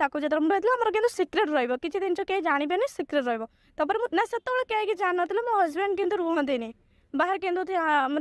ताको जेतरा हम रहतला हमर किंतु सीक्रेट रहइबो किछि दिन के जानिबेनी सीक्रेट रहइबो तपर ना सेतोले के जान नथिले मो हस्बैंड किंतु रुहंतेनी बाहर किंतु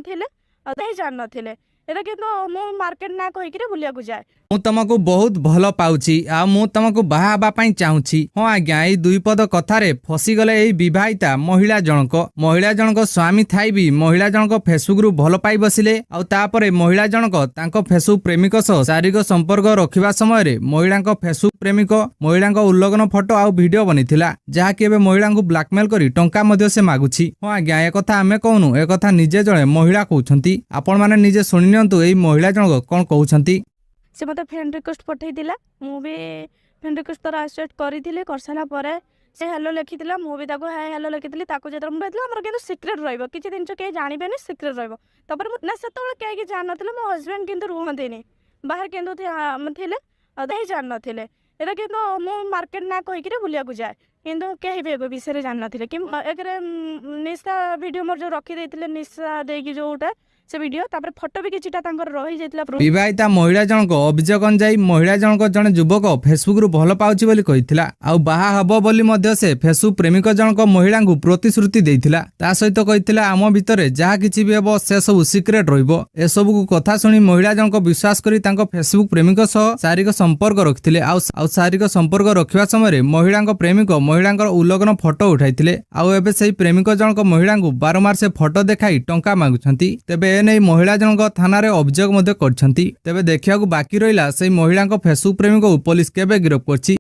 थिले अतै जान नथिले एटा किंतु मो मार्केट ना कहि के बुलिया को जाय मु तुमको बहुत भल पाउची आ मु तुमको बाहा हबा पई चाहूची। हाँ आज्ञा एई दुई पद कथारे फसीगले एई विवाहिता महिला जनक स्वामी थाई भी महिला जनक फेसबुक रु भल पाई बसिले आ तापरे महिला जनक तांको फेसबुक प्रेमिक सह शारीरिक संपर्क रखिबा समय रे महिला फेसबुक प्रेमिक महिला उल्लंघन फोटो आ वीडियो बनिथिला जहा कि एबे महिला को ब्लैकमेल करी टंका मध्ये से मागुची। हाँ आज्ञा ए कथा आमे कहूनु ए कथा निजे जणे महिला कहउछंती आपण माने निजे सुनि नियंतु एई महिला जनक कोन कहउछंती। से मत फ्रेंड रिक्वेस्ट पठे दिला मु भी फ्रेंड रिक्वेस्ट तर एक्सेप्ट करिथिले करसला परे से हेलो लिखिथिला मु भी ताको हाय हेलो लिखिथिली ताको जेतर हम रहतला हमर किंतु सीक्रेट रहइबो किछि दिन के जानिबेनी सीक्रेट रहइबो तपर ना सेतोले के जान नथिले मो हस्बैंड किंतु रुहंतेनी बाहर किंतु थिले अतै जान नथिले एटा किंतु मो मार्केट ना कहि के बुलिया को जाय किंतु केहि भी विषय जान नथिले कि एकरे निशा वीडियो मोर जो रखि देथिले निशा देकी जोटा से वीडियो तापर फोटो भी किछिटा तांकर रहि जेतला विवाहिता महिला जनक अभियोग अनुଯାयी महिला जनक जने युवक फेसबुक रु भल पाउची बोली कहिथिला आ बाहा हबो बोली मध्ये से फेसबुक प्रेमिक जनक महिला को प्रतिश्रुति देथिला ता सहित कहिथिला आम भितरे जहा किछि भी हेबो से सब सीक्रेट रहइबो ए सब को कथा सुनी महिला जनक विश्वास करी तांको फेसबुक प्रेमिक सह शारीरिक संपर्क रखिथिले आ शारीरिक संपर्क रखिबा समय रे महिला प्रेमिक महिला उल्लंघन फोटो उठाइथिले आ एबे सेही प्रेमिक जनक महिला को बारंबार से फोटो देखाई टंका मागुछंती तेबे एने महिला जनक थाना रे अभियोग मध्ये करछंती तेबे देखिया को बाकी रहिला सेही महिला फेसबुक प्रेमिक को पुलिस केबे गिरफ करछि।